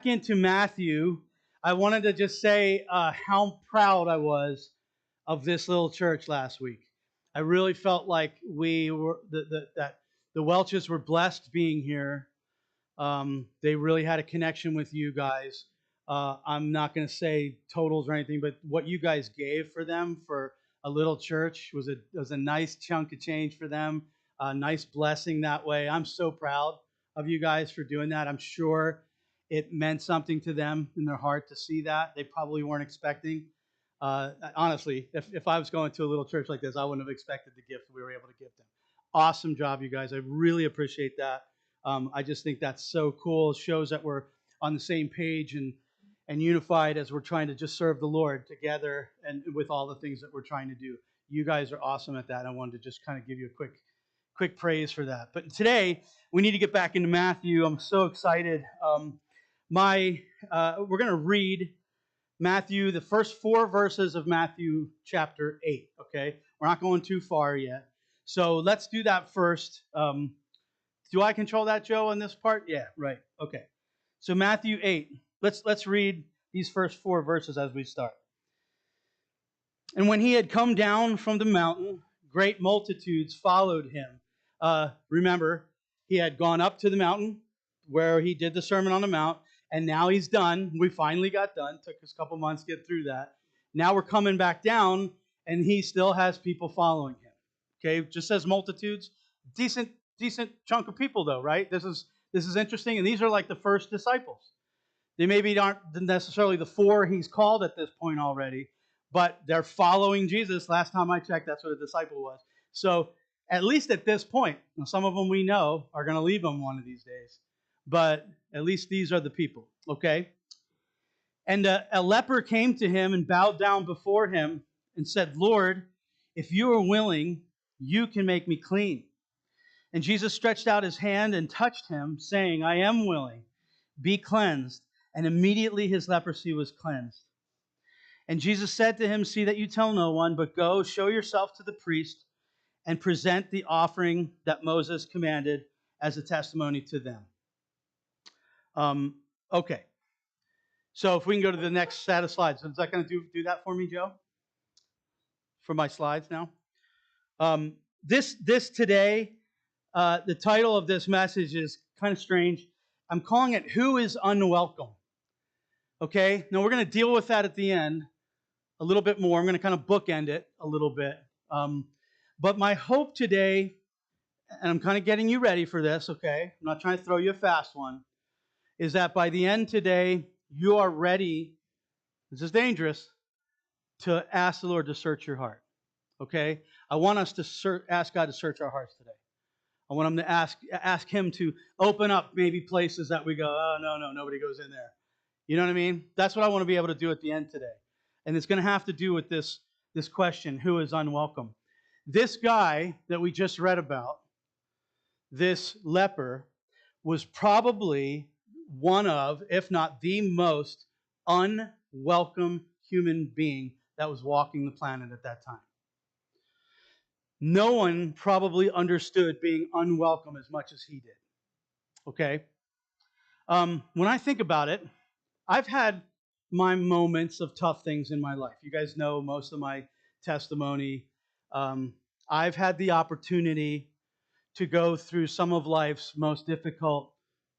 back into Matthew, I wanted to just say how proud I was of this little church last week. I really felt like that the Welches were blessed being here. They really had a connection with you guys. I'm not going to say totals or anything, but what you guys gave for them for a little church was a nice chunk of change for them. A nice blessing that way. I'm so proud of you guys for doing that. I'm sure it meant something to them in their heart to see that. They probably weren't expecting. Honestly, if I was going to a little church like this, I wouldn't have expected the gift we were able to give them. Awesome job, you guys. I really appreciate that. I just think that's so cool. It shows that we're on the same page and unified as we're trying to just serve the Lord together and with all the things that we're trying to do. You guys are awesome at that. I wanted to just kind of give you a quick praise for that. But today, we need to get back into Matthew. I'm so excited. We're going to read Matthew, the first 4 verses of Matthew chapter 8, okay? We're not going too far yet. So let's do that first. Do I control that, Joe, on this part? Yeah, right. Okay. So Matthew 8. Let's read these first 4 verses as we start. And when he had come down from the mountain, great multitudes followed him. Remember, he had gone up to the mountain where he did the Sermon on the Mount, and now he's done. We finally got done. Took us a couple months to get through that. Now we're coming back down, and he still has people following him. Okay, just says multitudes. Decent chunk of people, though, right? This is interesting, and these are like the first disciples. They maybe aren't necessarily the 4 he's called at this point already, but they're following Jesus. Last time I checked, that's what a disciple was. So at least at this point, some of them we know are going to leave him one of these days, but at least these are the people, okay? And a leper came to him and bowed down before him and said, "Lord, if you are willing, you can make me clean." And Jesus stretched out his hand and touched him, saying, "I am willing, be cleansed." And immediately his leprosy was cleansed. And Jesus said to him, "See that you tell no one, but go, show yourself to the priest, and present the offering that Moses commanded as a testimony to them." Okay. So if we can go to the next set of slides. Is that going to do that for me, Joe? For my slides now? This today, the title of this message is kind of strange. I'm calling it "Who is Unwelcome?" Okay? Now we're going to deal with that at the end a little bit more. I'm going to kind of bookend it a little bit. But my hope today, and I'm kind of getting you ready for this, okay? I'm not trying to throw you a fast one, is that by the end today, you are ready, this is dangerous, to ask the Lord to search your heart, okay? I want us to ask God to search our hearts today. I want him to ask him to open up maybe places that we go, "Oh, no, nobody goes in there." You know what I mean? That's what I want to be able to do at the end today. And it's going to have to do with this question, who is unwelcome? This guy that we just read about, this leper, was probably one of, if not the most unwelcome human being that was walking the planet at that time. No one probably understood being unwelcome as much as he did. Okay? When I think about it, I've had my moments of tough things in my life. You guys know most of my testimony. I've had the opportunity to go through some of life's most difficult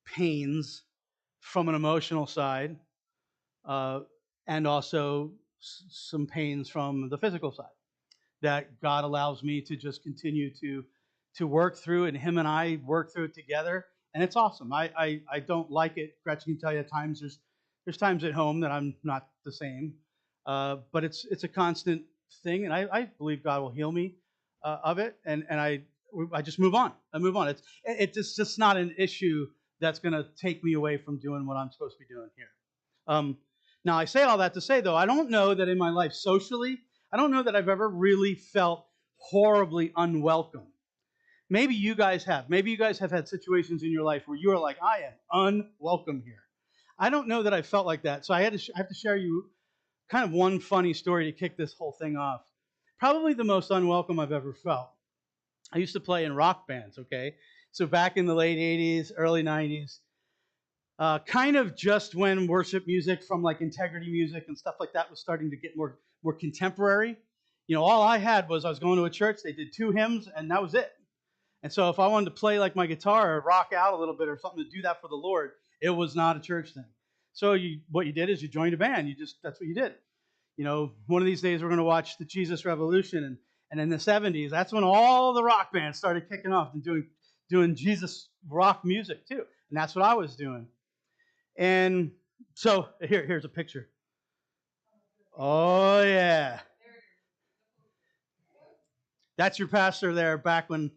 pains from an emotional side, and also some pains from the physical side that God allows me to just continue to work through, and him and I work through it together, and it's awesome. I don't like it. Gretchen can tell you at times there's times at home that I'm not the same, but it's a constant thing, and I believe God will heal me of it, and I just move on. I move on. It's just not an issue that's going to take me away from doing what I'm supposed to be doing here. Now, I say all that to say, though, I don't know that in my life socially, I don't know that I've ever really felt horribly unwelcome. Maybe you guys have. Maybe you guys have had situations in your life where you are like, "I am unwelcome here." I don't know that I felt like that. So I have to share you kind of one funny story to kick this whole thing off. Probably the most unwelcome I've ever felt. I used to play in rock bands, okay? So back in the late 80s, early 90s, kind of just when worship music from like Integrity Music and stuff like that was starting to get more contemporary. All I had was I was going to a church, they did 2 hymns, and that was it. And so if I wanted to play like my guitar or rock out a little bit or something to do that for the Lord, it was not a church thing. So what you did is you joined a band. That's what you did. One of these days we're going to watch the Jesus Revolution, and in the 70s, that's when all the rock bands started kicking off and doing Jesus rock music too. And that's what I was doing. And so here's a picture. Oh yeah. That's your pastor there back when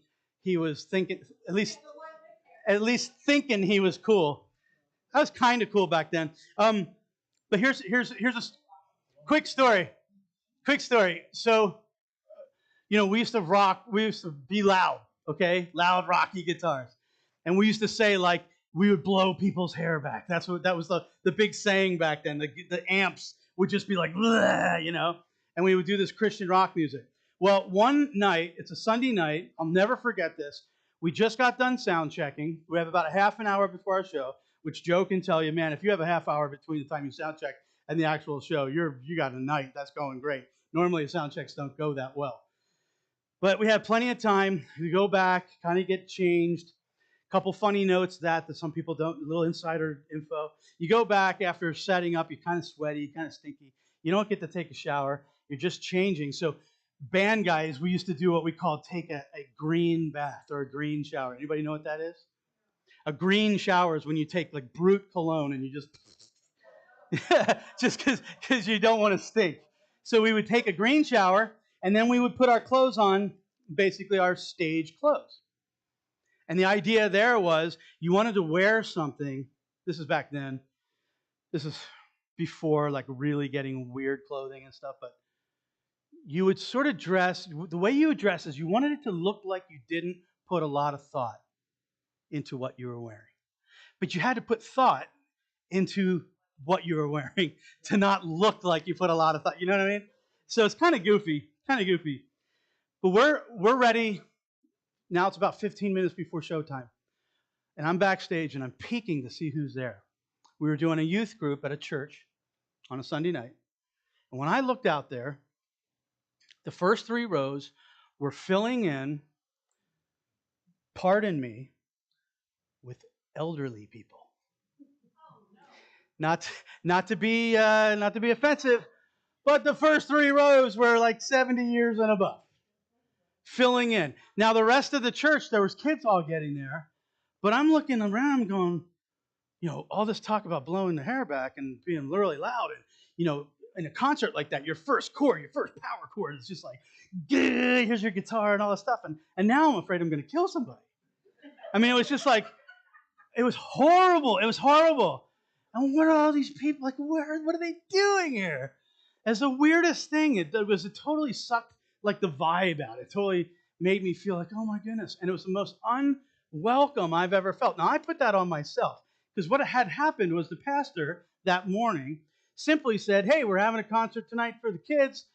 he was thinking, at least thinking he was cool. I was kind of cool back then. But here's a quick story. So, we used to be loud, okay? Loud, rocky guitars. And we used to say, like, we would blow people's hair back. That was the big saying back then. The amps would just be like, and we would do this Christian rock music. Well, one night, it's a Sunday night, I'll never forget this. We just got done sound checking. We have about a half an hour before our show, which Joe can tell you, man, if you have a half hour between the time you sound check and the actual show, you got a night. That's going great. Normally, sound checks don't go that well. But we had plenty of time. We go back, kind of get changed. A couple funny notes that some people don't, a little insider info. You go back after setting up, you're kind of sweaty, kind of stinky. You don't get to take a shower. You're just changing. So band guys, we used to do what we call take a green bath or a green shower. Anybody know what that is? A green shower is when you take like Brut cologne and you just because you don't want to stink. So we would take a green shower and then we would put our clothes on, basically our stage clothes. And the idea there was you wanted to wear something. This is back then. This is before like really getting weird clothing and stuff, but you would sort of dress, the way you would dress is you wanted it to look like you didn't put a lot of thought into what you were wearing. But you had to put thought into what you were wearing to not look like you put a lot of thought. You know what I mean? So it's kind of goofy. But we're ready. Now it's about 15 minutes before showtime. And I'm backstage and I'm peeking to see who's there. We were doing a youth group at a church on a Sunday night. And when I looked out there, the first 3 rows were filling in, pardon me, with elderly people. Not to be offensive, but the first 3 rows were like 70 years and above, filling in. Now the rest of the church, there was kids all getting there, but I'm looking around going, all this talk about blowing the hair back and being really loud, and in a concert like that, your first chord, your first power chord is just like, here's your guitar and all this stuff, and now I'm afraid I'm going to kill somebody. I mean, it was just like, it was horrible. It was horrible. And what are all these people, like, what are they doing here? As the weirdest thing, it totally sucked, like, the vibe out. It totally made me feel like, oh my goodness. And it was the most unwelcome I've ever felt. Now, I put that on myself, because what had happened was the pastor that morning simply said, hey, we're having a concert tonight for the kids.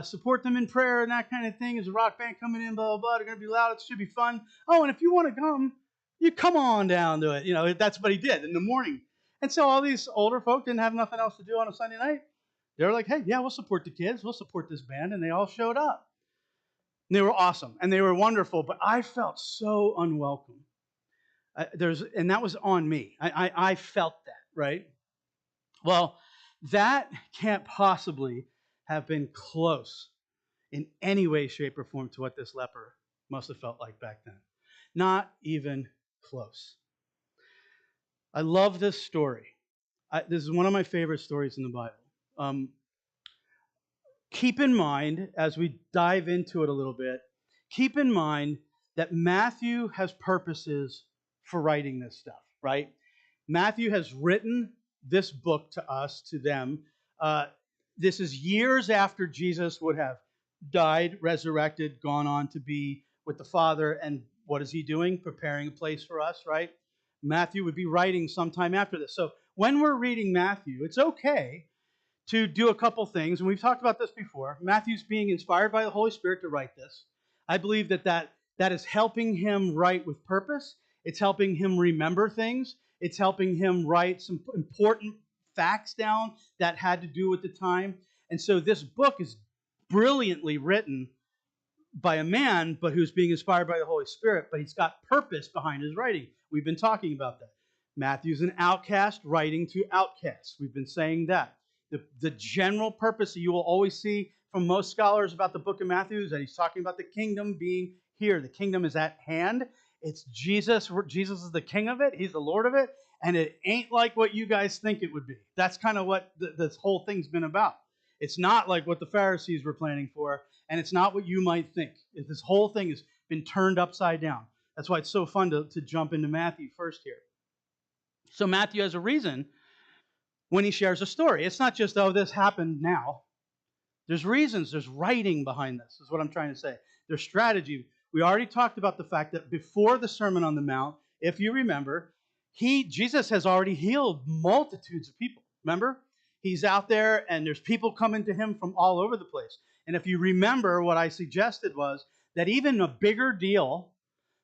Support them in prayer and that kind of thing. There's a rock band coming in, blah, blah, blah. They're going to be loud. It should be fun. Oh, and if you want to come, you come on down to it. That's what he did in the morning. And so all these older folk didn't have nothing else to do on a Sunday night. They were like, hey, yeah, we'll support the kids. We'll support this band. And they all showed up. And they were awesome. And they were wonderful. But I felt so unwelcome. And that was on me. I felt that, right? Well, that can't possibly have been close in any way, shape, or form to what this leper must have felt like back then. Not even close. I love this story. This is one of my favorite stories in the Bible. Keep in mind, as we dive into it a little bit, keep in mind that Matthew has purposes for writing this stuff, right? Matthew has written this book to us, to them. This is years after Jesus would have died, resurrected, gone on to be with the Father. And what is he doing? Preparing a place for us, right? Matthew would be writing sometime after this. So when we're reading Matthew, it's okay to do a couple things. And we've talked about this before. Matthew's being inspired by the Holy Spirit to write this. I believe that is helping him write with purpose. It's helping him remember things. It's helping him write some important facts down that had to do with the time. And so this book is brilliantly written by a man, but who's being inspired by the Holy Spirit, but he's got purpose behind his writing. We've been talking about that. Matthew's an outcast writing to outcasts. We've been saying that. The general purpose that you will always see from most scholars about the book of Matthew is that he's talking about the kingdom being here. The kingdom is at hand. It's Jesus. Jesus is the king of it. He's the Lord of it. And it ain't like what you guys think it would be. That's kind of what this whole thing's been about. It's not like what the Pharisees were planning for, and it's not what you might think. This whole thing has been turned upside down. That's why it's so fun to jump into Matthew first here. So Matthew has a reason when he shares a story. It's not just, oh, this happened now. There's reasons. There's writing behind this, is what I'm trying to say. There's strategy. We already talked about the fact that before the Sermon on the Mount, if you remember, Jesus has already healed multitudes of people. Remember? He's out there, and there's people coming to him from all over the place. And if you remember, what I suggested was that even a bigger deal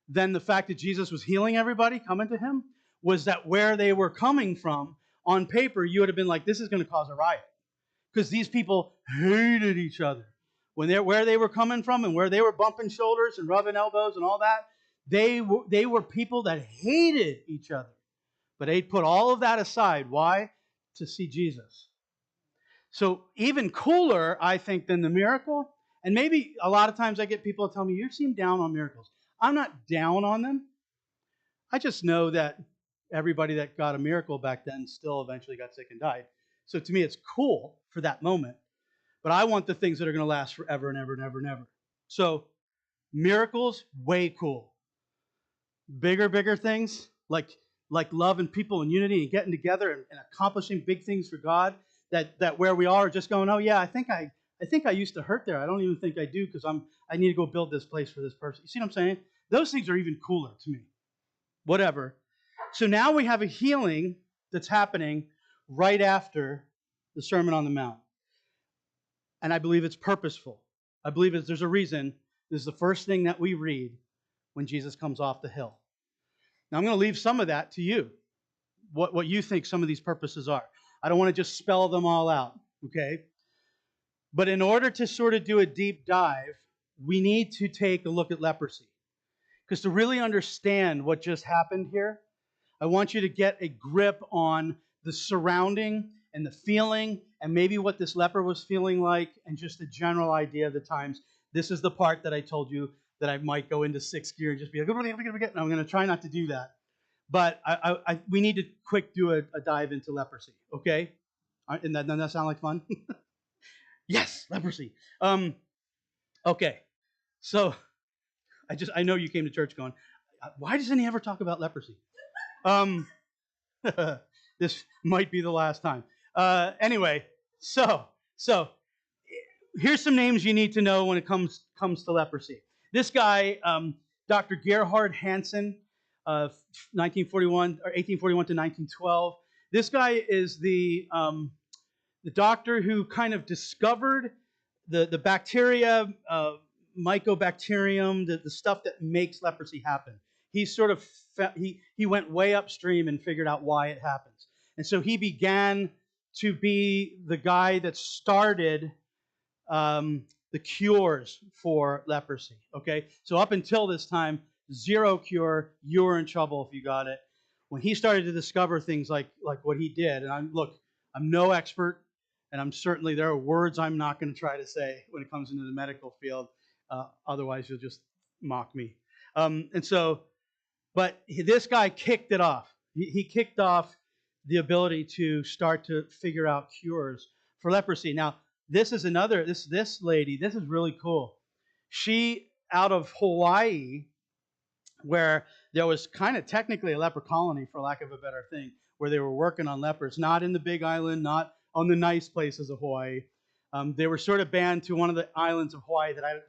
than the fact that Jesus was healing everybody coming to him was that where they were coming from, on paper, you would have been like, this is going to cause a riot. Because these people hated each other. Where they were coming from and where they were bumping shoulders and rubbing elbows and all that, they were people that hated each other. But they put all of that aside. Why? To see Jesus. So even cooler, I think, than the miracle, and maybe a lot of times I get people to tell me, you seem down on miracles. I'm not down on them. I just know that everybody that got a miracle back then still eventually got sick and died. So to me, it's cool for that moment. But I want the things that are going to last forever and ever and ever and ever. So miracles, way cool. Bigger things like love and people and unity and getting together and accomplishing big things for God. That where we are just going, oh yeah, I think I used to hurt there. I don't even think I do because I need to go build this place for this person. You see what I'm saying? Those things are even cooler to me. Whatever. So now we have a healing that's happening right after the Sermon on the Mount. And I believe it's purposeful. I believe there's a reason. This is the first thing that we read when Jesus comes off the hill. Now I'm going to leave some of that to you, what you think some of these purposes are. I don't want to just spell them all out, okay? But in order to sort of do a deep dive, we need to take a look at leprosy. Because to really understand what just happened here, I want you to get a grip on the surrounding and the feeling and maybe what this leper was feeling like and just a general idea of the times. This is the part that I told you that I might go into sixth gear and just be like, and I'm going to try not to do that. But we need to quick do a dive into leprosy, okay? And doesn't that sound like fun? Yes, leprosy. Okay, so I know you came to church going, why doesn't he ever talk about leprosy? This might be the last time. Anyway, so here's some names you need to know when it comes to leprosy. This guy, Dr. Gerhard Hansen, 1941 or 1841 to 1912. This guy is the doctor who kind of discovered the bacteria, Mycobacterium, the stuff that makes leprosy happen. He sort of he went way upstream and figured out why it happens. And so he began to be the guy that started the cures for leprosy. Okay, so up until this time, zero cure. You were in trouble if you got it. When he started to discover things like what he did, and I'm no expert, and I'm certainly there are words I'm not going to try to say when it comes into the medical field. Otherwise, you'll just mock me. But this guy kicked it off. He kicked off the ability to start to figure out cures for leprosy. Now, this is this lady, this is really cool. She, out of Hawaii, where there was kind of technically a leper colony, for lack of a better thing, where they were working on lepers, not in the Big Island, not on the nice places of Hawaii. They were sort of banned to one of the islands of Hawaii that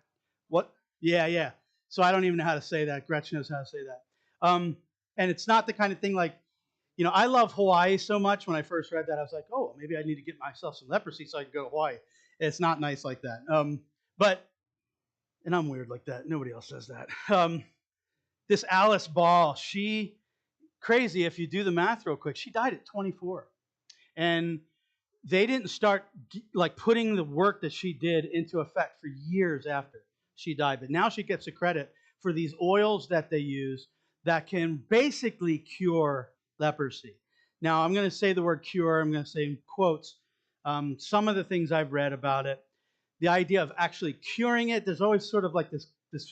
Yeah. So I don't even know how to say that. Gretchen knows how to say that. And it's not the kind of thing like, I love Hawaii so much. When I first read that, I was like, oh, maybe I need to get myself some leprosy so I can go to Hawaii. It's not nice like that. And I'm weird like that. Nobody else says that. This Alice Ball, she crazy if you do the math real quick. She died at 24. And they didn't start like putting the work that she did into effect for years after she died. But now she gets the credit for these oils that they use that can basically cure leprosy. Now, I'm going to say the word cure. I'm going to say in quotes some of the things I've read about it. The idea of actually curing it, there's always sort of like this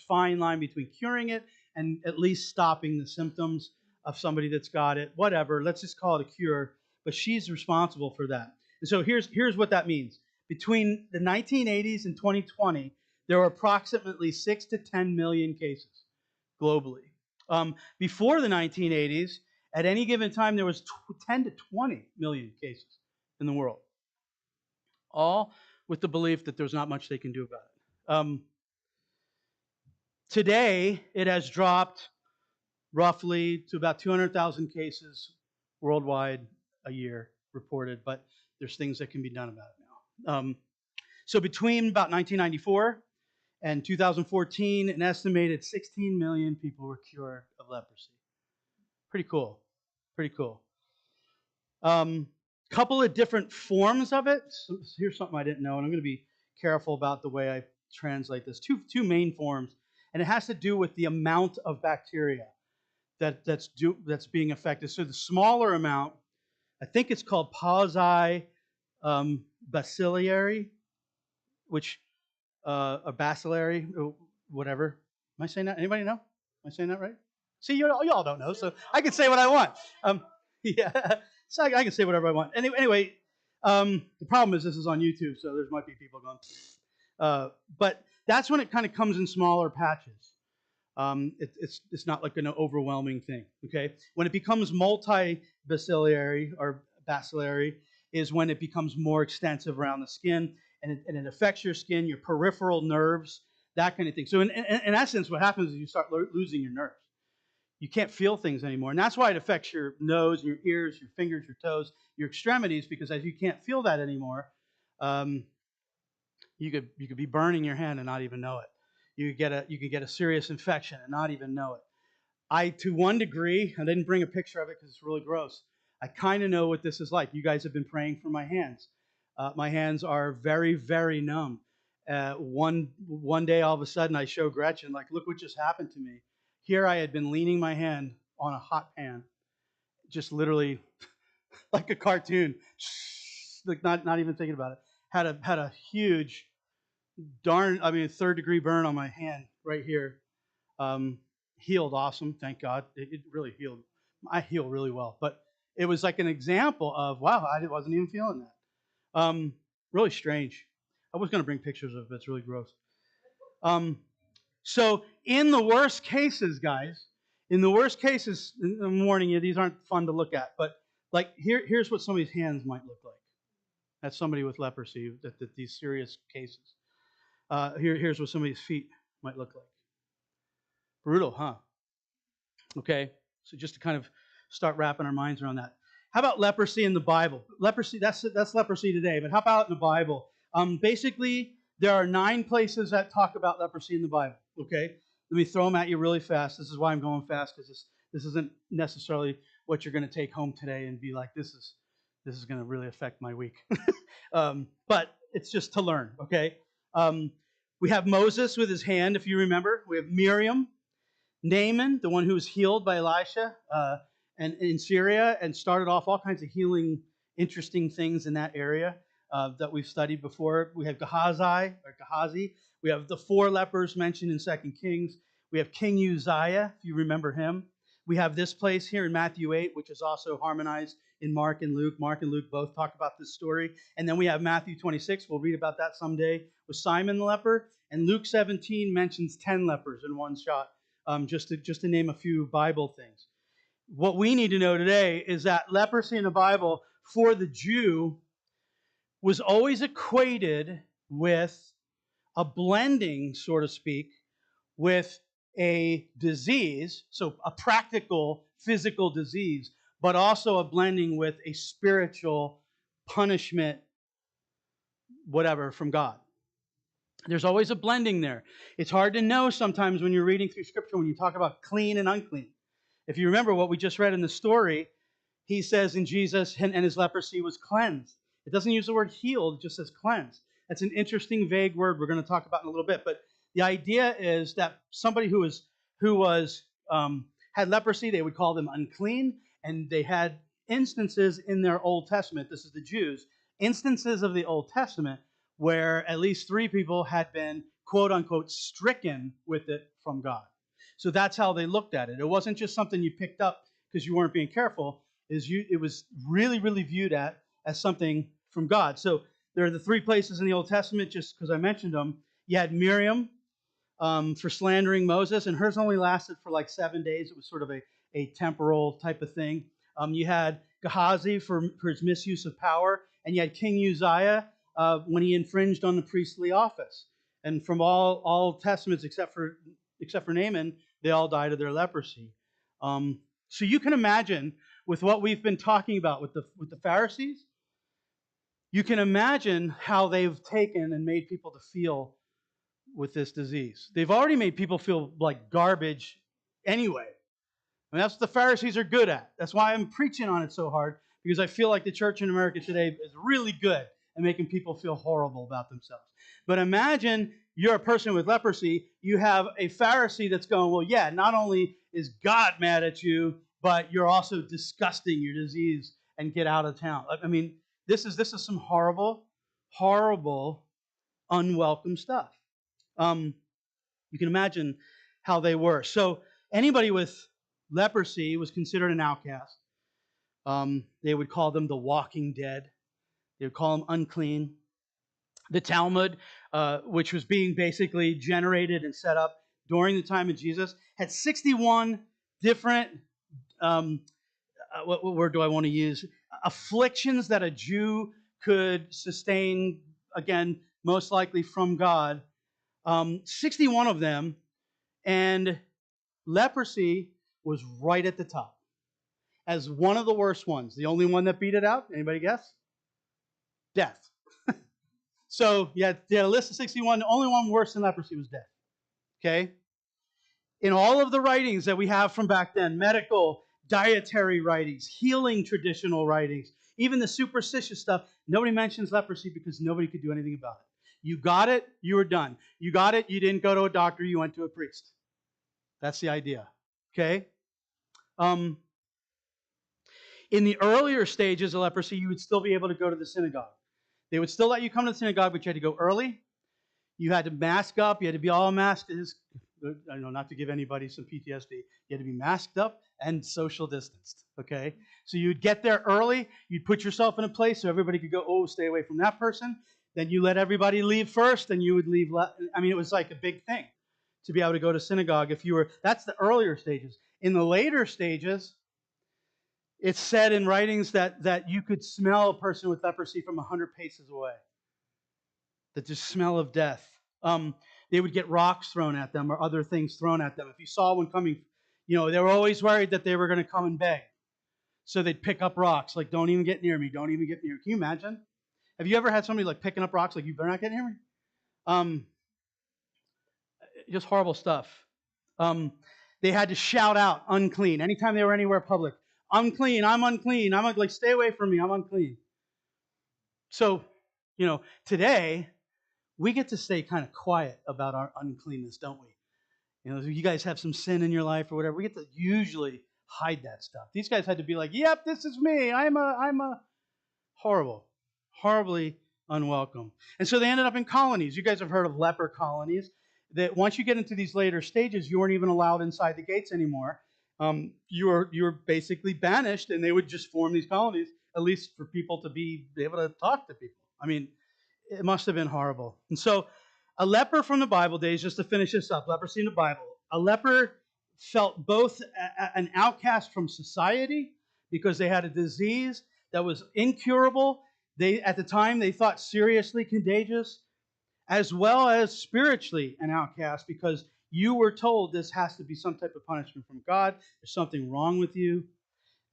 fine line between curing it and at least stopping the symptoms of somebody that's got it. Whatever, let's just call it a cure. But she's responsible for that. And so here's what that means. Between the 1980s and 2020, there were approximately 6 to 10 million cases globally. Before the 1980s, at any given time, there was 10 to 20 million cases in the world, all with the belief that there's not much they can do about it. Today, it has dropped roughly to about 200,000 cases worldwide a year reported, but there's things that can be done about it now. So between about 1994 and 2014, an estimated 16 million people were cured of leprosy. Pretty cool. Pretty cool. Couple of different forms of it. So here's something I didn't know, and I'm going to be careful about the way I translate this. Two main forms, and it has to do with the amount of bacteria that's being affected. So the smaller amount, I think it's called Pauci bacillari, which or bacillary, whatever. Am I saying that? Anybody know? Am I saying that right? See, y'all don't know, so I can say what I want. Yeah, so I can say whatever I want. Anyway, the problem is this is on YouTube, so there might be people going. But that's when it kind of comes in smaller patches. It's not like an overwhelming thing. Okay, when it becomes multi-bacillary or bacillary is when it becomes more extensive around the skin, and it affects your skin, your peripheral nerves, that kind of thing. So in essence, what happens is you start losing your nerves. You can't feel things anymore, and that's why it affects your nose, your ears, your fingers, your toes, your extremities, because as you can't feel that anymore, you could be burning your hand and not even know it. You could get a serious infection and not even know it. To one degree, I didn't bring a picture of it because it's really gross. I kind of know what this is like. You guys have been praying for my hands. My hands are very, very numb. One day, all of a sudden, I show Gretchen, like, look what just happened to me. Here I had been leaning my hand on a hot pan, just literally like a cartoon, like not even thinking about it. Had a huge, third-degree burn on my hand right here. Healed awesome, thank God. It really healed. I heal really well, but it was like an example of, wow, I wasn't even feeling that. Really strange. I was going to bring pictures of it, but it's really gross. So in the worst cases, guys, I'm warning you, these aren't fun to look at, but like here's what somebody's hands might look like. That's somebody with leprosy, these serious cases. Here's what somebody's feet might look like. Brutal, huh? Okay, so just to kind of start wrapping our minds around that. How about leprosy in the Bible? Leprosy, that's leprosy today, but how about in the Bible? Basically, there are 9 places that talk about leprosy in the Bible, okay? Let me throw them at you really fast. This is why I'm going fast, because this isn't necessarily what you're going to take home today and be like, this is going to really affect my week. But it's just to learn, okay? We have Moses with his hand, if you remember. We have Miriam, Naaman, the one who was healed by Elisha and in Syria, and started off all kinds of healing, interesting things in that area that we've studied before. We have Gehazi. We have the 4 lepers mentioned in 2 Kings. We have King Uzziah, if you remember him. We have this place here in Matthew 8, which is also harmonized in Mark and Luke. Mark and Luke both talk about this story. And then we have Matthew 26. We'll read about that someday with Simon the leper. And Luke 17 mentions 10 lepers in one shot, just to name a few Bible things. What we need to know today is that leprosy in the Bible for the Jew was always equated with a blending, so to speak, with a disease, so a practical physical disease, but also a blending with a spiritual punishment, whatever, from God. There's always a blending there. It's hard to know sometimes when you're reading through Scripture when you talk about clean and unclean. If you remember what we just read in the story, he says in Jesus, and his leprosy was cleansed. It doesn't use the word healed, it just says cleansed. That's an interesting, vague word we're going to talk about in a little bit. But the idea is that somebody who had leprosy, they would call them unclean, and they had instances in their Old Testament. This is the Jews. Instances of the Old Testament where at least 3 people had been, quote unquote, stricken with it from God. So that's how they looked at it. It wasn't just something you picked up because you weren't being careful. It was really, really viewed as something from God. So there are the 3 places in the Old Testament, just because I mentioned them. You had Miriam for slandering Moses, and hers only lasted for like 7 days. It was sort of a temporal type of thing. You had Gehazi for his misuse of power, and you had King Uzziah when he infringed on the priestly office. And from all testaments except for Naaman, they all died of their leprosy. So you can imagine with what we've been talking about with the Pharisees, you can imagine how they've taken and made people to feel with this disease. They've already made people feel like garbage anyway. And that's what the Pharisees are good at. That's why I'm preaching on it so hard, because I feel like the church in America today is really good at making people feel horrible about themselves. But imagine you're a person with leprosy. You have a Pharisee that's going, well, yeah, not only is God mad at you, but you're also disgusting, your disease, and get out of town. I mean, this is some horrible, horrible, unwelcome stuff. You can imagine how they were. So anybody with leprosy was considered an outcast. They would call them the walking dead. They would call them unclean. The Talmud, which was being basically generated and set up during the time of Jesus, had 61 different, what word do I want to use? Afflictions that a Jew could sustain, again, most likely from God. 61 of them, and leprosy was right at the top as one of the worst ones. The only one that beat it out, anybody guess? Death. So you had a list of 61. The only one worse than leprosy was death. Okay? In all of the writings that we have from back then, medical, dietary writings, healing traditional writings, even the superstitious stuff, nobody mentions leprosy because nobody could do anything about it. You got it, you were done. You got it, you didn't go to a doctor, you went to a priest. That's the idea. Okay? In the earlier stages of leprosy, you would still be able to go to the synagogue. They would still let you come to the synagogue, but you had to go early. You had to mask up. You had to be all masked. I know, not to give anybody some PTSD. You had to be masked up and social distanced, okay? So you'd get there early. You'd put yourself in a place so everybody could go, oh, stay away from that person. Then you let everybody leave first, and you would leave. I mean, it was like a big thing to be able to go to synagogue if you were. That's the earlier stages. In the later stages, it's said in writings that you could smell a person with leprosy from 100 paces away. That the smell of death. They would get rocks thrown at them or other things thrown at them. If you saw one coming, they were always worried that they were going to come and beg. So they'd pick up rocks, like, don't even get near me, don't even get near me. Can you imagine? Have you ever had somebody like picking up rocks, like, you better not get near me? Just horrible stuff. They had to shout out, unclean, anytime they were anywhere public. Unclean, I'm unclean. Like, stay away from me, I'm unclean. So, today, we get to stay kind of quiet about our uncleanness, don't we? You guys have some sin in your life or whatever. We get to usually hide that stuff. These guys had to be like, yep, this is me. I'm a horribly unwelcome. And so they ended up in colonies. You guys have heard of leper colonies. That once you get into these later stages, you weren't even allowed inside the gates anymore. You were basically banished, and they would just form these colonies, at least for people to be able to talk to people. I mean, it must have been horrible. And so a leper from the Bible days, just to finish this up, leprosy in the Bible, a leper felt both an outcast from society because they had a disease that was incurable. At the time, they thought seriously contagious, as well as spiritually an outcast because you were told this has to be some type of punishment from God. There's something wrong with you.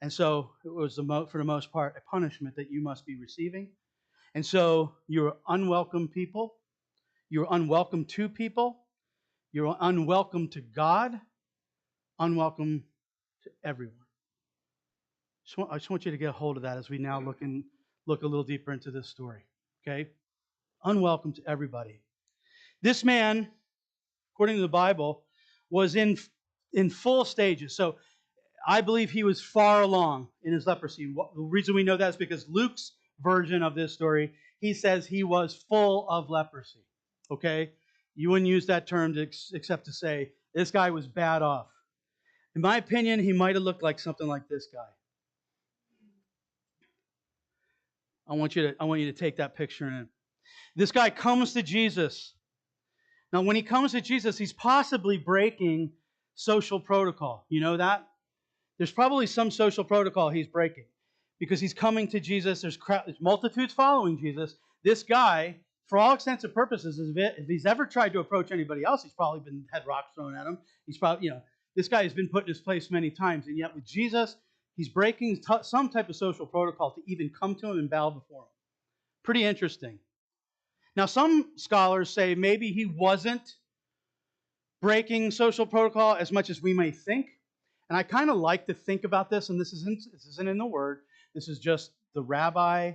And so it was, for the most part, a punishment that you must be receiving. And so you're unwelcome people. You're unwelcome to people. You're unwelcome to God. Unwelcome to everyone. I just want you to get a hold of that as we now look a little deeper into this story. Okay? Unwelcome to everybody. This man, according to the Bible, was in full stages. So I believe he was far along in his leprosy. The reason we know that is because Luke's version of this story, he says he was full of leprosy. Okay? You wouldn't use that term except to say this guy was bad off. In my opinion, he might have looked like something like this guy. I want you to take that picture in. This guy comes to Jesus. Now, when he comes to Jesus, he's possibly breaking social protocol. You know that? There's probably some social protocol he's breaking because he's coming to Jesus. There's multitudes following Jesus. This guy, for all extents and purposes, if he's ever tried to approach anybody else, he's probably been had rocks thrown at him. He's probably, this guy has been put in his place many times, and yet with Jesus, he's breaking some type of social protocol to even come to him and bow before him. Pretty interesting. Now, some scholars say maybe he wasn't breaking social protocol as much as we may think. And I kind of like to think about this, and this isn't in the Word. This is just the Rabbi,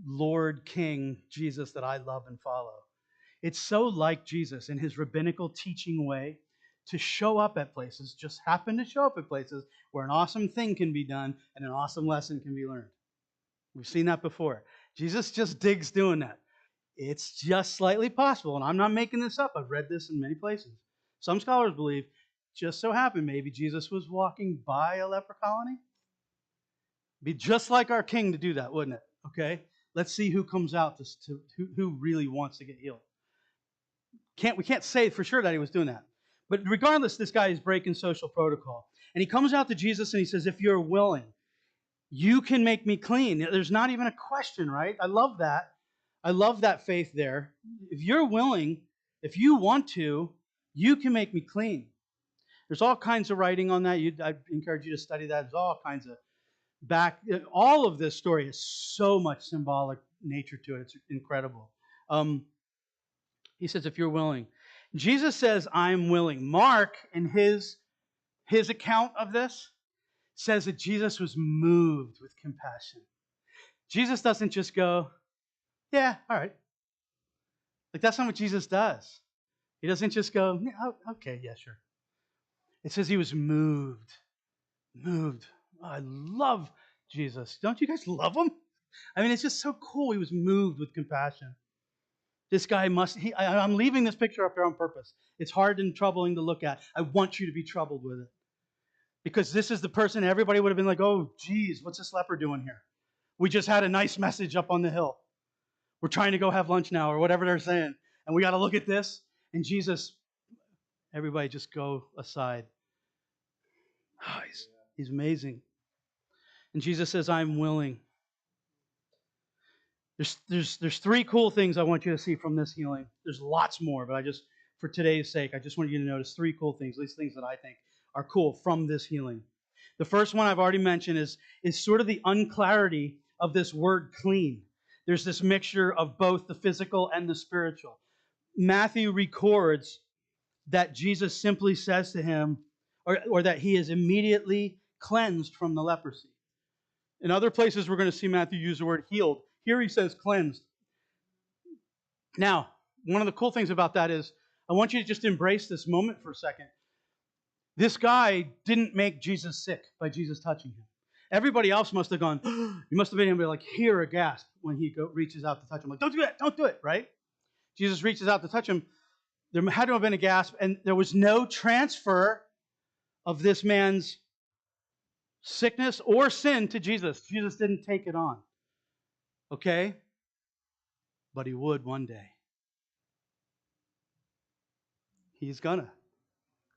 Lord, King, Jesus that I love and follow. It's so like Jesus in his rabbinical teaching way to show up at places, just happen to show up at places where an awesome thing can be done and an awesome lesson can be learned. We've seen that before. Jesus just digs doing that. It's just slightly possible, and I'm not making this up. I've read this in many places. Some scholars believe just so happened maybe Jesus was walking by a leper colony. It'd be just like our king to do that, wouldn't it? Okay? Let's see who comes out who really wants to get healed. We can't say for sure that he was doing that. But regardless, this guy is breaking social protocol. And he comes out to Jesus and he says, if you're willing, you can make me clean. There's not even a question, right? I love that. I love that faith there. If you're willing, if you want to, you can make me clean. There's all kinds of writing on that. I encourage you to study that. There's all kinds of all of this story has so much symbolic nature to it. It's incredible. He says, if you're willing. Jesus says, I'm willing. Mark, in his account of this, says that Jesus was moved with compassion. Jesus doesn't just go, yeah, all right. Like, that's not what Jesus does. He doesn't just go, yeah, okay, yeah, sure. It says he was moved. Moved. Oh, I love Jesus. Don't you guys love him? I mean, it's just so cool. He was moved with compassion. This guy I'm leaving this picture up here on purpose. It's hard and troubling to look at. I want you to be troubled with it. Because this is the person everybody would have been like, oh, geez, what's this leper doing here? We just had a nice message up on the hill. We're trying to go have lunch now, or whatever they're saying. And we got to look at this. And Jesus, everybody just go aside. Oh, he's amazing. And Jesus says, I'm willing. There's three cool things I want you to see from this healing. There's lots more, but for today's sake, I just want you to notice three cool things, these things that I think are cool from this healing. The first one I've already mentioned is sort of the unclarity of this word clean. There's this mixture of both the physical and the spiritual. Matthew records that Jesus simply says to him, or that he is immediately cleansed from the leprosy. In other places, we're going to see Matthew use the word healed. Here he says cleansed. Now, one of the cool things about that is, I want you to just embrace this moment for a second. This guy didn't make Jesus sick by Jesus touching him. Everybody else must have gone, he must have been able to hear a gasp when he reaches out to touch him. Like, don't do it, right? Jesus reaches out to touch him. There had to have been a gasp, and there was no transfer of this man's sickness or sin to Jesus. Jesus didn't take it on. Okay? But he would one day. He's gonna.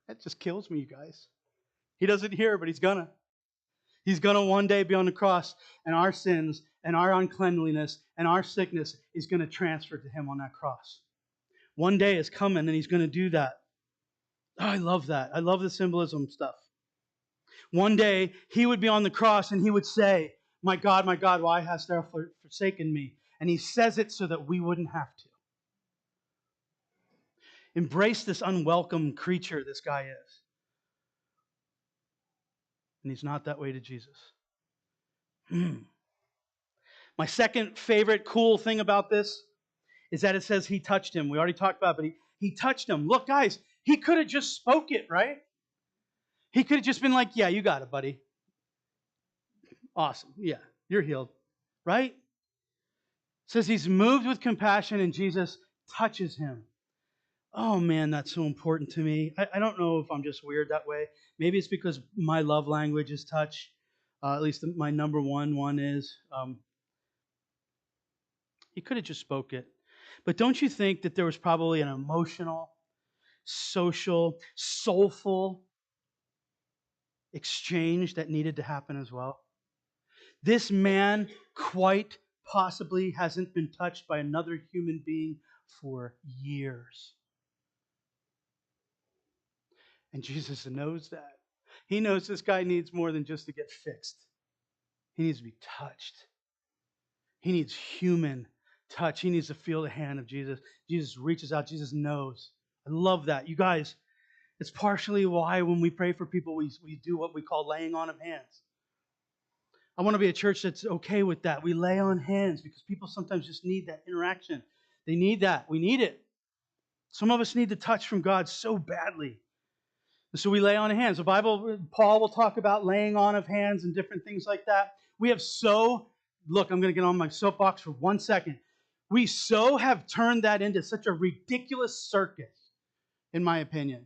That just kills me, you guys. He doesn't hear, but he's gonna. He's gonna one day be on the cross, and our sins and our uncleanliness and our sickness is gonna transfer to him on that cross. One day is coming, and he's gonna do that. Oh, I love that. I love the symbolism stuff. One day, he would be on the cross, and he would say, my God, why hast thou forsaken me? And he says it so that we wouldn't have to. Embrace this unwelcome creature this guy is. And he's not that way to Jesus. My second favorite cool thing about this is that it says he touched him. We already talked about it, but he touched him. Look, guys, he could have just spoke it, right? He could have just been like, yeah, you got it, buddy. Awesome. Yeah, you're healed, right? It says he's moved with compassion and Jesus touches him. Oh, man, that's so important to me. I don't know if I'm just weird that way. Maybe it's because my love language is touch. At least my number one is. He could have just spoke it. But don't you think that there was probably an emotional, social, soulful exchange that needed to happen as well? This man quite possibly hasn't been touched by another human being for years. And Jesus knows that. He knows this guy needs more than just to get fixed. He needs to be touched. He needs human touch. He needs to feel the hand of Jesus. Jesus reaches out. Jesus knows. I love that. You guys, it's partially why when we pray for people, we do what we call laying on of hands. I want to be a church that's okay with that. We lay on hands because people sometimes just need that interaction. They need that. We need it. Some of us need the touch from God so badly. And so we lay on hands. The Bible, Paul will talk about laying on of hands and different things like that. We have look, I'm going to get on my soapbox for 1 second. We have turned that into such a ridiculous circus, in my opinion.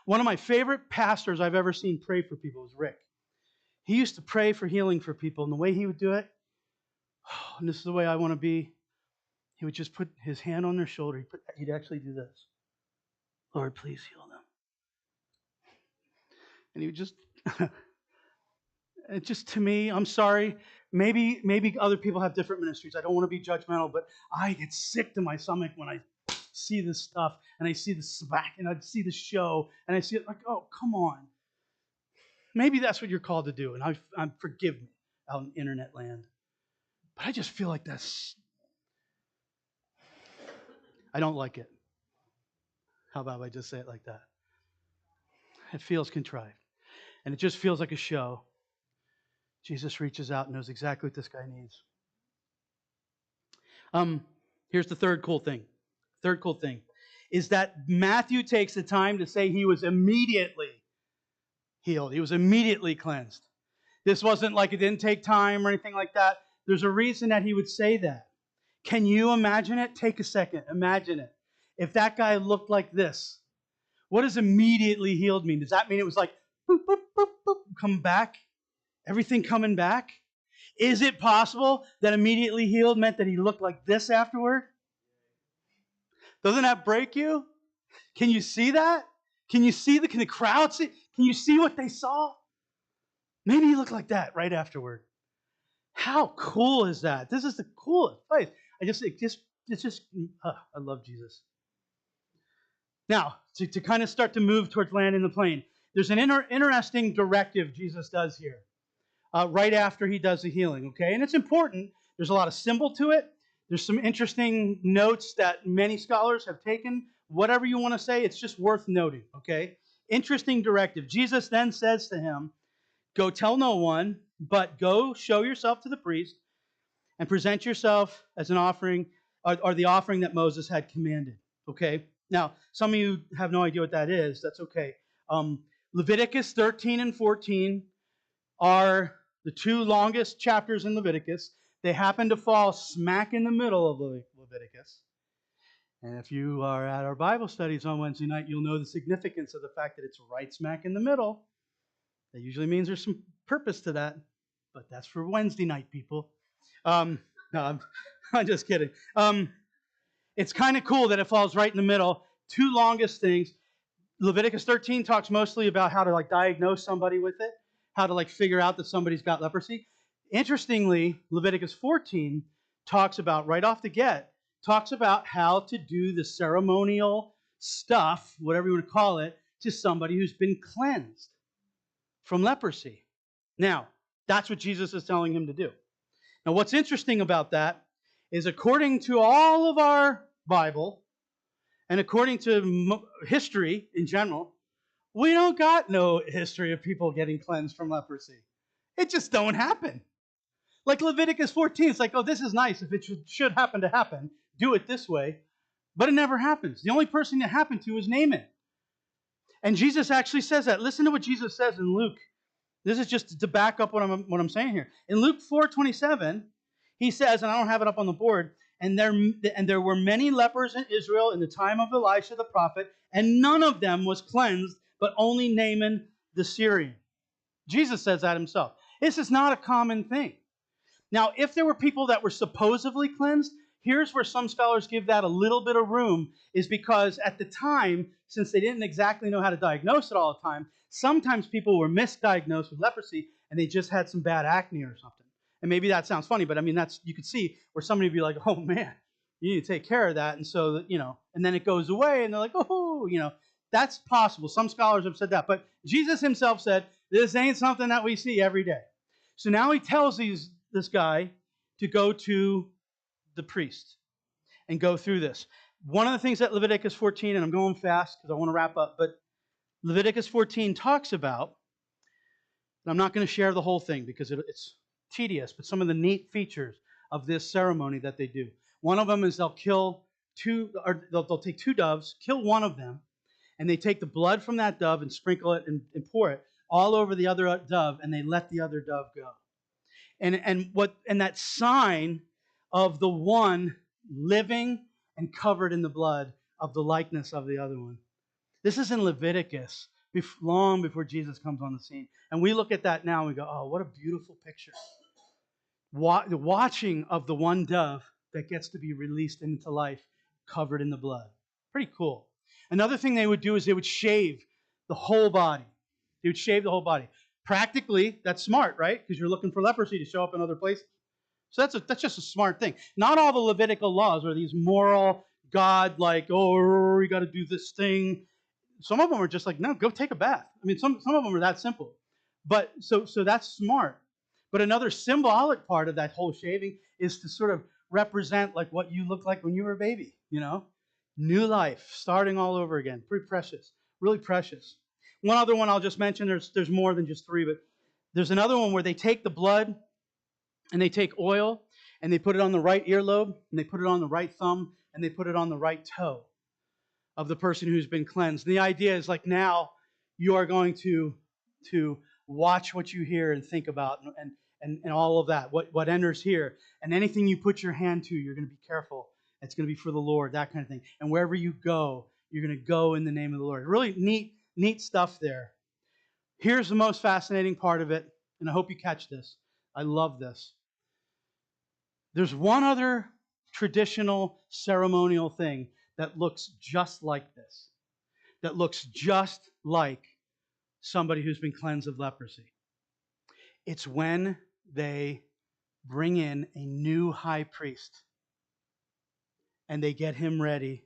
One of my favorite pastors I've ever seen pray for people was Rick. He used to pray for healing for people, and the way he would do it, and this is the way I want to be, he would just put his hand on their shoulder. He'd actually do this. Lord, please heal them. And he would just, it just to me, I'm sorry, maybe other people have different ministries. I don't want to be judgmental, but I get sick to my stomach when I see this stuff, and I see the smack, and I see the show, and I see it like, oh, come on. Maybe that's what you're called to do, and I'm forgive me out in internet land. But I just feel like I don't like it. How about if I just say it like that? It feels contrived. And it just feels like a show. Jesus reaches out and knows exactly what this guy needs. Here's the third cool thing. Third cool thing is that Matthew takes the time to say he was immediately healed. He was immediately cleansed. This wasn't like it didn't take time or anything like that. There's a reason that he would say that. Can you imagine it? Take a second. Imagine it. If that guy looked like this, what does immediately healed mean? Does that mean it was like, boop, boop, boop, boop, come back? Everything coming back? Is it possible that immediately healed meant that he looked like this afterward? Doesn't that break you? Can you see that? Can you see can the crowd see? Can you see what they saw? Maybe he looked like that right afterward. How cool is that? This is the coolest place. I love Jesus. Now, to kind of start to move towards landing the plane, there's an interesting directive Jesus does here right after he does the healing, okay? And it's important. There's a lot of symbol to it. There's some interesting notes that many scholars have taken. Whatever you want to say, it's just worth noting, okay? Interesting directive. Jesus then says to him, go tell no one, but go show yourself to the priest and present yourself as an offering, or the offering that Moses had commanded, okay? Now, some of you have no idea what that is. That's okay. Leviticus 13 and 14 are the two longest chapters in Leviticus. They happen to fall smack in the middle of Leviticus. And if you are at our Bible studies on Wednesday night, you'll know the significance of the fact that it's right smack in the middle. That usually means there's some purpose to that, but that's for Wednesday night, people. No, I'm just kidding. It's kind of cool that it falls right in the middle. Two longest things. Leviticus 13 talks mostly about how to diagnose somebody with it, how to figure out that somebody's got leprosy. Interestingly, Leviticus 14 talks about, right off the get, talks about how to do the ceremonial stuff, whatever you want to call it, to somebody who's been cleansed from leprosy. Now, that's what Jesus is telling him to do. Now, what's interesting about that is according to all of our Bible, and according to history in general, We don't got no history of people getting cleansed from leprosy. It just don't happen. Like Leviticus 14, it's like, oh, this is nice. If it should happen to happen, do it this way. But it never happens. The only person it happened to is Naaman. And Jesus actually says that. Listen to what Jesus says in Luke. This is just to back up what I'm saying here. In Luke 4:27, he says, and I don't have it up on the board, and there were many lepers in Israel in the time of Elisha the prophet, and none of them was cleansed, but only Naaman the Syrian. Jesus says that himself. This is not a common thing. Now, if there were people that were supposedly cleansed, here's where some scholars give that a little bit of room, is because at the time, since they didn't exactly know how to diagnose it all the time, sometimes people were misdiagnosed with leprosy and they just had some bad acne or something. And maybe that sounds funny, but I mean, that's, you could see where somebody would be like, oh man, you need to take care of that. And so, and then it goes away and they're like, oh, that's possible. Some scholars have said that. But Jesus himself said, this ain't something that we see every day. So now he tells this guy to go to the priest and go through this. One of the things that Leviticus 14, and I'm going fast because I want to wrap up, but Leviticus 14 talks about, and I'm not going to share the whole thing because it's tedious, but some of the neat features of this ceremony that they do. One of them is they'll take two doves, kill one of them, and they take the blood from that dove and sprinkle it and pour it all over the other dove, and they let the other dove go. And that sign of the one living and covered in the blood of the likeness of the other one. This is in Leviticus, long before Jesus comes on the scene. And we look at that now and we go, oh, what a beautiful picture. The watching of the one dove that gets to be released into life covered in the blood. Pretty cool. Another thing they would do is they would shave the whole body. They would shave the whole body. Practically, that's smart, right? Because you're looking for leprosy to show up in other places. So that's just a smart thing. Not all the Levitical laws are these moral, God, like, oh, you got to do this thing. Some of them are just like, no, go take a bath. I mean, some of them are that simple. But so that's smart. But another symbolic part of that whole shaving is to sort of represent like what you looked like when you were a baby, New life, starting all over again. Pretty precious, really precious. One other one I'll just mention, there's more than just three, but there's another one where they take the blood and they take oil and they put it on the right earlobe and they put it on the right thumb and they put it on the right toe of the person who's been cleansed. And the idea is like now you are going to watch what you hear and think about and all of that, what enters here. And anything you put your hand to, you're going to be careful. It's going to be for the Lord, that kind of thing. And wherever you go, you're going to go in the name of the Lord. Really neat stuff there. Here's the most fascinating part of it, and I hope you catch this. I love this. There's one other traditional ceremonial thing that looks just like this, that looks just like somebody who's been cleansed of leprosy. It's when they bring in a new high priest and they get him ready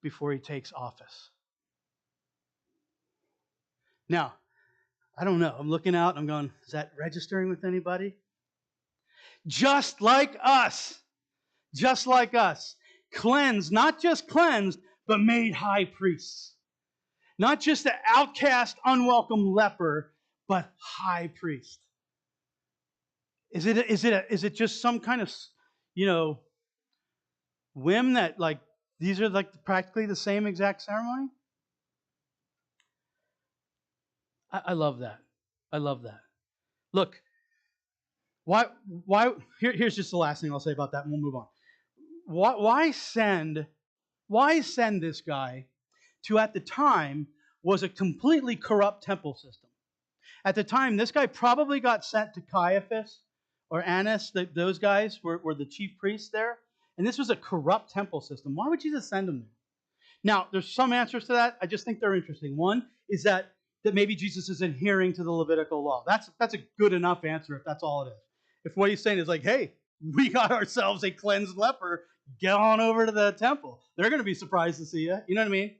before he takes office. Now, I don't know. I'm looking out. I'm going, is that registering with anybody? Just like us. Just like us. Cleansed, not just cleansed, but made high priests. Not just an outcast, unwelcome leper, but high priest. Is it just some kind of, whim that like these are like practically the same exact ceremony? I love that. I love that. Look, why? Here's just the last thing I'll say about that, and we'll move on. Why send this guy to, at the time, was a completely corrupt temple system? At the time, this guy probably got sent to Caiaphas or Annas. Those guys were the chief priests there. And this was a corrupt temple system. Why would Jesus send him there? Now, there's some answers to that. I just think they're interesting. One is that maybe Jesus is adhering to the Levitical law. That's a good enough answer if that's all it is. If what he's saying is like, hey, we got ourselves a cleansed leper, get on over to the temple. They're going to be surprised to see you. You know what I mean?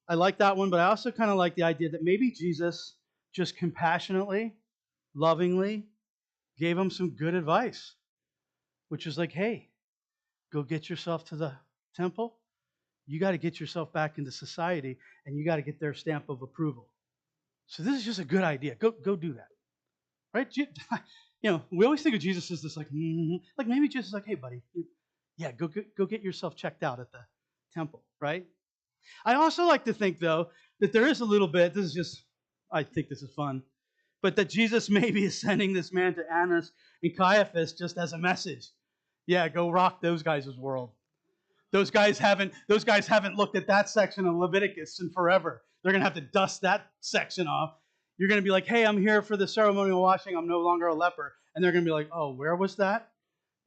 I like that one, but I also kind of like the idea that maybe Jesus just compassionately, lovingly gave him some good advice, which is like, hey, go get yourself to the temple, you got to get yourself back into society, and you got to get their stamp of approval. So this is just a good idea. Go do that, right? We always think of Jesus as this like maybe Jesus is like, hey, buddy, yeah, go get yourself checked out at the temple, right? I also like to think, though, that there is a little bit, I think this is fun, but that Jesus maybe is sending this man to Annas and Caiaphas just as a message. Yeah, go rock those guys' world. Those guys haven't looked at that section of Leviticus in forever. They're going to have to dust that section off. You're going to be like, hey, I'm here for the ceremonial washing. I'm no longer a leper. And they're going to be like, oh, where was that?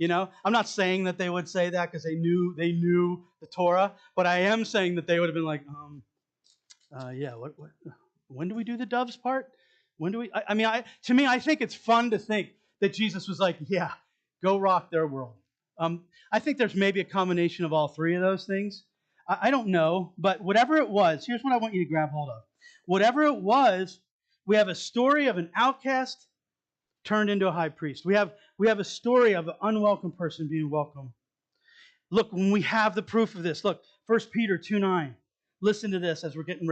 I'm not saying that they would say that because they knew the Torah, but I am saying that they would have been like, yeah, what when do we do the doves part? When do we? To me, I think it's fun to think that Jesus was like, yeah, go rock their world. I think there's maybe a combination of all three of those things. I don't know, but whatever it was, here's what I want you to grab hold of. Whatever it was, we have a story of an outcast turned into a high priest. We have a story of an unwelcome person being welcome. Look, when we have the proof of this, look, 1 Peter 2:9. Listen to this as we're getting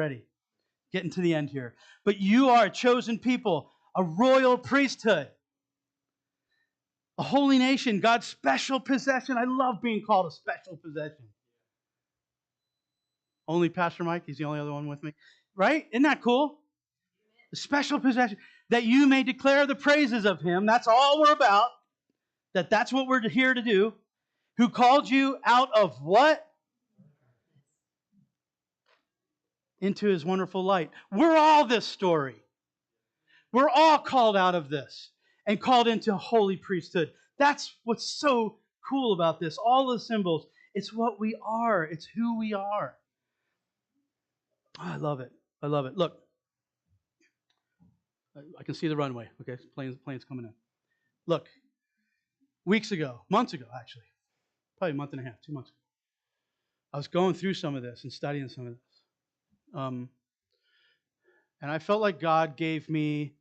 to the end here. But you are a chosen people, a royal priesthood, a holy nation, God's special possession. I love being called a special possession. Only Pastor Mike, he's the only other one with me. Right? Isn't that cool? A special possession, that you may declare the praises of him. That's all we're about. That's what we're here to do. Who called you out of what? Into his wonderful light. We're all this story. We're all called out of this and called into holy priesthood. That's what's so cool about this. All the symbols. It's what we are. It's who we are. Oh, I love it. I love it. Look. I can see the runway. Okay, plane's coming in. Look. Months ago actually. Probably a month and a half, 2 months ago. I was going through some of this and studying some of this. And I felt like God gave me,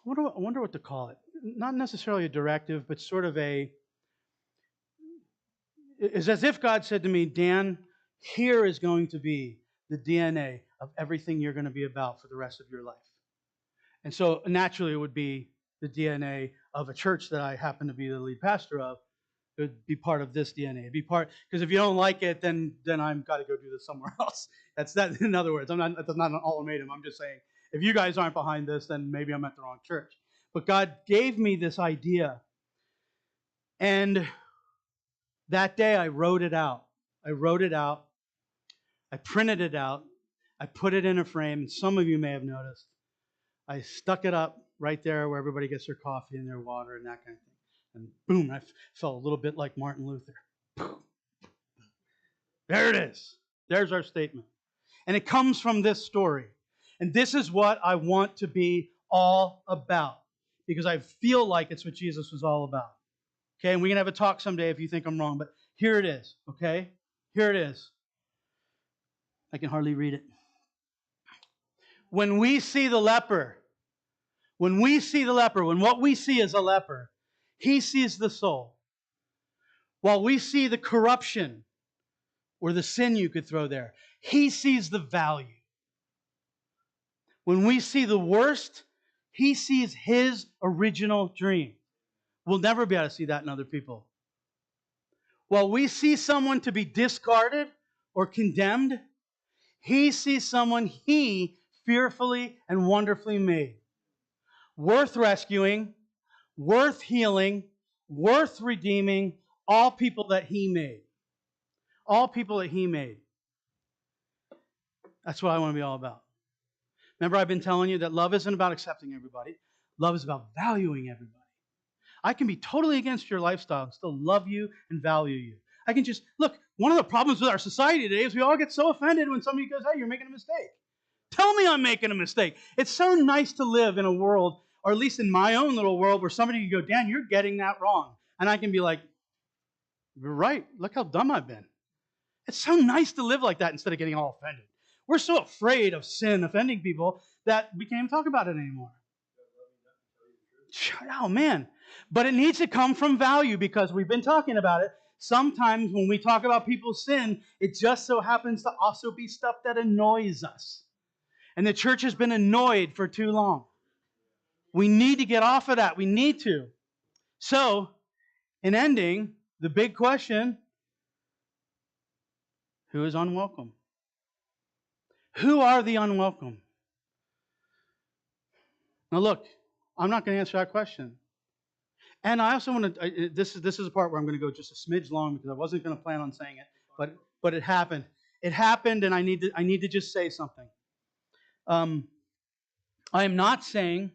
I wonder what to call it. Not necessarily a directive, but sort of it's as if God said to me, Dan, here is going to be the DNA of everything you're going to be about for the rest of your life. And so naturally it would be the DNA of a church that I happen to be the lead pastor of. It would be part of this DNA. It'd be part, because if you don't like it, then I've got to go do this somewhere else. That's that. In other words, that's not an ultimatum. I'm just saying, if you guys aren't behind this, then maybe I'm at the wrong church. But God gave me this idea, and that day I wrote it out. I printed it out. I put it in a frame, and some of you may have noticed. I stuck it up right there where everybody gets their coffee and their water and that kind of thing. And boom, I felt a little bit like Martin Luther. There it is. There's our statement. And it comes from this story. And this is what I want to be all about, because I feel like it's what Jesus was all about. Okay, and we can have a talk someday if you think I'm wrong, but here it is, okay? Here it is. I can hardly read it. When we see the leper, when what we see is a leper, he sees the soul. While we see the corruption or the sin, you could throw there, he sees the value. When we see the worst, he sees his original dream. We'll never be able to see that in other people. While we see someone to be discarded or condemned, he sees someone he fearfully and wonderfully made. Worth rescuing, worth healing, worth redeeming, all people that he made. All people that he made. That's what I want to be all about. Remember, I've been telling you that love isn't about accepting everybody. Love is about valuing everybody. I can be totally against your lifestyle and still love you and value you. I can just, look, one of the problems with our society today is we all get so offended when somebody goes, hey, you're making a mistake. Tell me I'm making a mistake. It's so nice to live in a world, or at least in my own little world, where somebody can go, Dan, you're getting that wrong. And I can be like, you're right. Look how dumb I've been. It's so nice to live like that instead of getting all offended. We're so afraid of sin offending people that we can't even talk about it anymore. Oh, man. But it needs to come from value, because we've been talking about it. sometimes when we talk about people's sin, it just so happens to also be stuff that annoys us. And the church has been annoyed for too long. We need to get off of that. We need to. So, in ending, the big question, who is unwelcome? Who are the unwelcome? Now look, I'm not going to answer that question. And I also want to, this is a part where I'm going to go just a smidge long because I wasn't going to plan on saying it, but it happened. It happened, and I need to just say something. I am not saying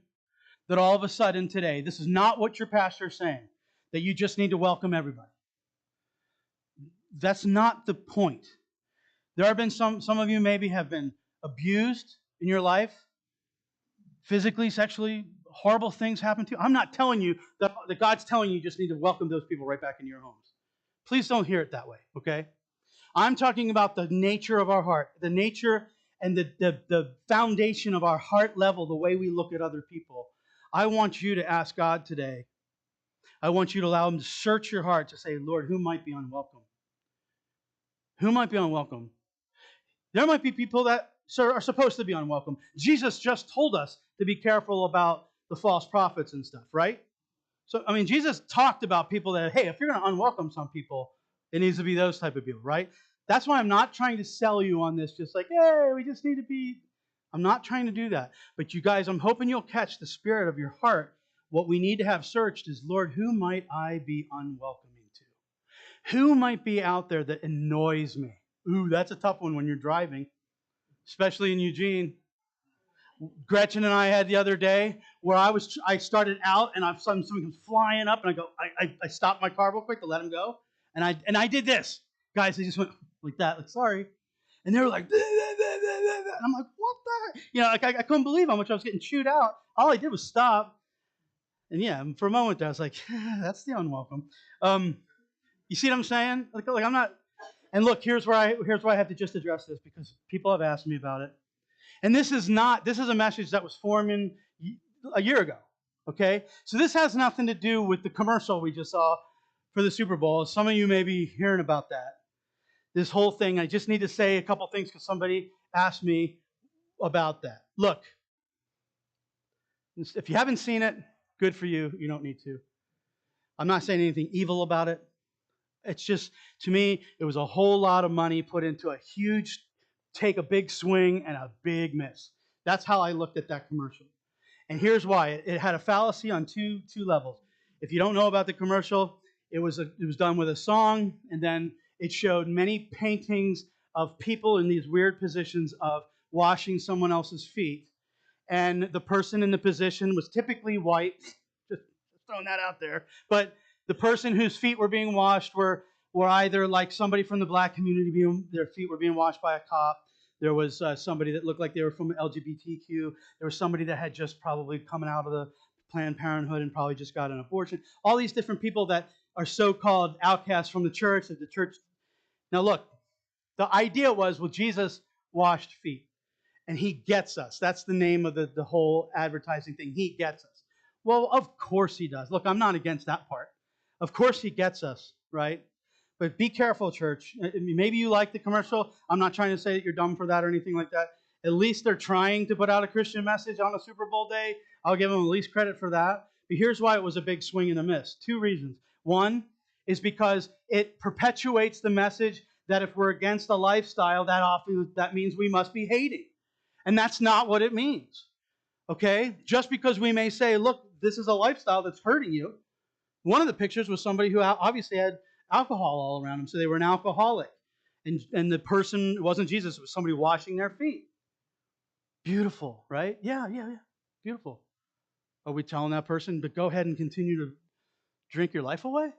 that all of a sudden today, this is not what your pastor is saying, that you just need to welcome everybody. That's not the point. There have been some of you maybe have been abused in your life, physically, sexually, horrible things happen to you. I'm not telling you that God's telling you just need to welcome those people right back into your homes. Please don't hear it that way, okay? I'm talking about the nature of our heart, the nature and the foundation of our heart level, the way we look at other people. I want you to ask God today. I want you to allow Him to search your heart to say, Lord, who might be unwelcome? Who might be unwelcome? There might be people that are supposed to be unwelcome. Jesus just told us to be careful about the false prophets and stuff, right? So, I mean, Jesus talked about people that, hey, if you're going to unwelcome some people, it needs to be those type of people, right? That's why I'm not trying to sell you on this, just like, hey, we just need to be. I'm not trying to do that. But you guys, I'm hoping you'll catch the spirit of your heart. What we need to have searched is, Lord, who might I be unwelcoming to? Who might be out there that annoys me? Ooh, that's a tough one when you're driving, especially in Eugene. Gretchen and I had the other day where I started out and something was flying up and I stopped my car real quick to let him go and I did this. Guys, they just went like that, like sorry. And they were like, and I'm like, what the? You know, like I couldn't believe how much I was getting chewed out. All I did was stop. And yeah, for a moment there, I was like, that's the unwelcome. You see what I'm saying? Like I'm not. And look, here's where I have to just address this because people have asked me about it. And this is a message that was forming a year ago. Okay? So this has nothing to do with the commercial we just saw for the Super Bowl. Some of you may be hearing about that. This whole thing, I just need to say a couple things because somebody asked me about that. Look, if you haven't seen it, good for you. You don't need to. I'm not saying anything evil about it. It's just, to me, it was a whole lot of money put into take a big swing and a big miss. That's how I looked at that commercial. And here's why. It had a fallacy on two levels. If you don't know about the commercial, it was done with a song, and then it showed many paintings of people in these weird positions of washing someone else's feet. And the person in the position was typically white. Just throwing that out there. But the person whose feet were being washed were either like somebody from the black community, their feet were being washed by a cop. There was somebody that looked like they were from LGBTQ. There was somebody that had just probably coming out of the Planned Parenthood and probably just got an abortion. All these different people that are so-called outcasts from the church. That the church. Now look, the idea was, well, Jesus washed feet. And He gets us. That's the name of the whole advertising thing. He gets us. Well, of course He does. Look, I'm not against that part. Of course He gets us, right? But be careful, church. Maybe you like the commercial. I'm not trying to say that you're dumb for that or anything like that. At least they're trying to put out a Christian message on a Super Bowl day. I'll give them at least credit for that. But here's why it was a big swing and a miss. Two reasons. One is because it perpetuates the message that if we're against a lifestyle, that means we must be hating. And that's not what it means. Okay? Just because we may say, look, this is a lifestyle that's hurting you. One of the pictures was somebody who obviously had alcohol all around them, so they were an alcoholic. And the person, it wasn't Jesus, it was somebody washing their feet. Beautiful, right? Yeah. Beautiful. Are we telling that person, but go ahead and continue to drink your life away?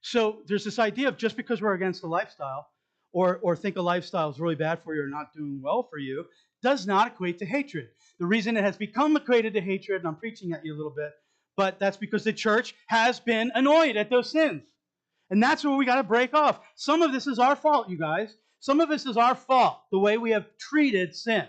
So there's this idea of just because we're against a lifestyle, or think a lifestyle is really bad for you or not doing well for you, does not equate to hatred. The reason it has become equated to hatred, and I'm preaching at you a little bit, but that's because the church has been annoyed at those sins. And that's where we got to break off. Some of this is our fault, you guys. Some of this is our fault, the way we have treated sin.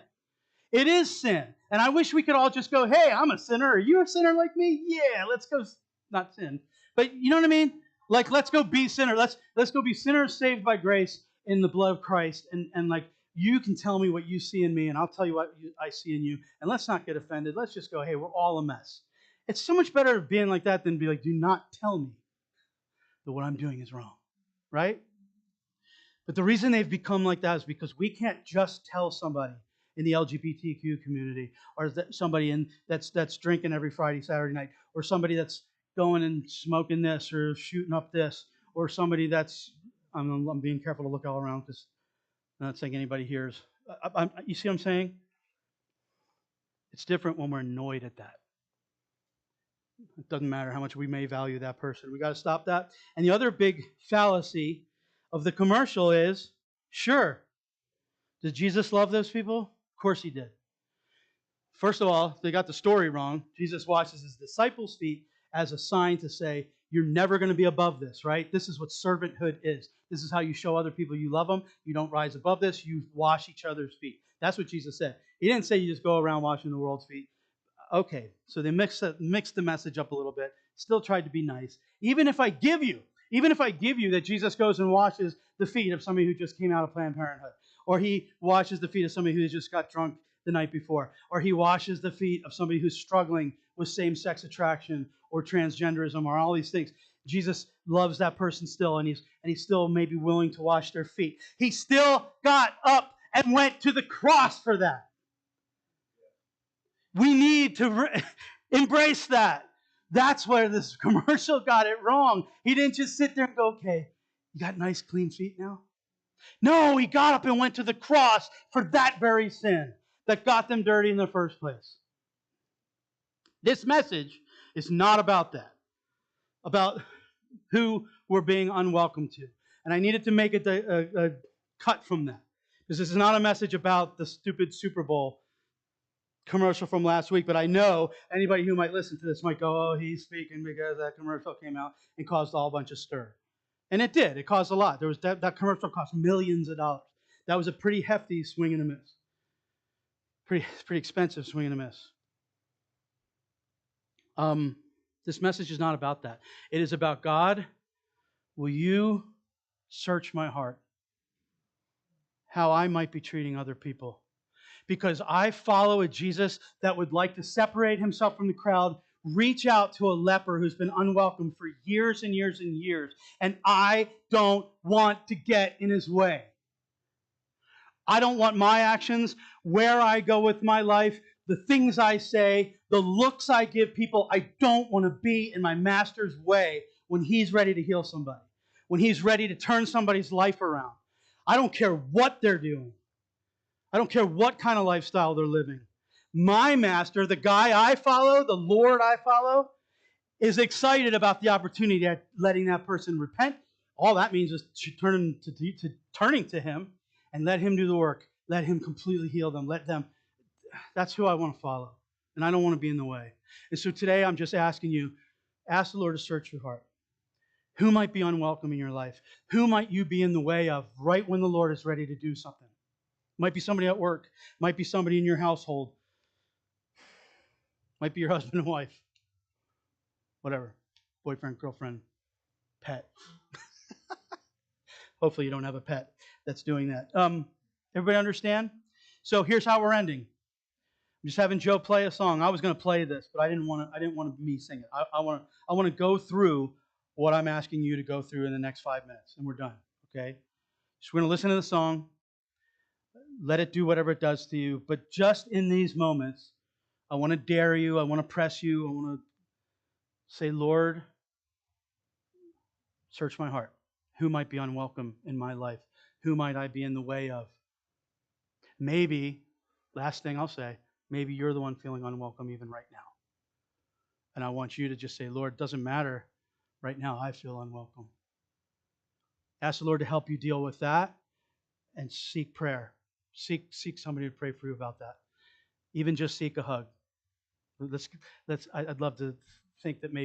It is sin. And I wish we could all just go, hey, I'm a sinner. Are you a sinner like me? Yeah, let's go not sin. But you know what I mean? Like, let's go be sinners. Let's go be sinners saved by grace in the blood of Christ. And like, you can tell me what you see in me, and I'll tell you what I see in you. And let's not get offended. Let's just go, hey, we're all a mess. It's so much better being like that than be like, do not tell me that what I'm doing is wrong. Right? But the reason they've become like that is because we can't just tell somebody in the LGBTQ community, or somebody that's drinking every Friday, Saturday night, or somebody that's going and smoking this or shooting up this, or somebody that's, I'm being careful to look all around because I'm not saying anybody hears. You see what I'm saying? It's different when we're annoyed at that. It doesn't matter how much we may value that person. We got to stop that. And the other big fallacy of the commercial is, sure, did Jesus love those people? Of course he did. First of all, they got the story wrong. Jesus washes his disciples' feet as a sign to say, you're never going to be above this, right? This is what servanthood is. This is how you show other people you love them. You don't rise above this. You wash each other's feet. That's what Jesus said. He didn't say you just go around washing the world's feet. Okay, so they mixed the message up a little bit. Still tried to be nice. Even if I give you that Jesus goes and washes the feet of somebody who just came out of Planned Parenthood, or he washes the feet of somebody who just got drunk the night before, or he washes the feet of somebody who's struggling with same-sex attraction or transgenderism or all these things. Jesus loves that person still, and he's still maybe willing to wash their feet. He still got up and went to the cross for that. We need to embrace that. That's where this commercial got it wrong. He didn't just sit there and go, okay, you got nice clean feet now? No, he got up and went to the cross for that very sin that got them dirty in the first place. This message is not about that, about who we're being unwelcome to. And I needed to make a cut from that, because this is not a message about the stupid Super Bowl commercial from last week, but I know anybody who might listen to this might go, oh, he's speaking because that commercial came out and caused a whole bunch of stir. And it did. It caused a lot. There was that commercial cost millions of dollars. That was a pretty hefty swing and a miss. Pretty expensive swing and a miss. This message is not about that. It is about, God, will you search my heart? How I might be treating other people. Because I follow a Jesus that would like to separate himself from the crowd, reach out to a leper who's been unwelcome for years and years and years, and I don't want to get in his way. I don't want my actions, where I go with my life, the things I say, the looks I give people. I don't want to be in my master's way when he's ready to heal somebody, when he's ready to turn somebody's life around. I don't care what they're doing. I don't care what kind of lifestyle they're living. My master, the guy I follow, the Lord I follow, is excited about the opportunity of letting that person repent. All that means is turning to him and let him do the work. Let him completely heal them. That's who I want to follow. And I don't want to be in the way. And so today I'm just asking you, ask the Lord to search your heart. Who might be unwelcome in your life? Who might you be in the way of right when the Lord is ready to do something? Might be somebody at work. Might be somebody in your household. Might be your husband and wife. Whatever. Boyfriend, girlfriend, pet. Hopefully you don't have a pet that's doing that. Everybody understand? So here's how we're ending. I'm just having Joe play a song. I was going to play this, but I didn't want me sing it. I want to go through what I'm asking you to go through in the next 5 minutes, and we're done. Okay? Just we're going to listen to the song. Let it do whatever it does to you. But just in these moments, I want to dare you. I want to press you. I want to say, Lord, search my heart. Who might be unwelcome in my life? Who might I be in the way of? Maybe, last thing I'll say, maybe you're the one feeling unwelcome even right now. And I want you to just say, Lord, it doesn't matter. Right now, I feel unwelcome. Ask the Lord to help you deal with that and seek prayer. Seek somebody to pray for you about that. Even just seek a hug. I'd love to think that maybe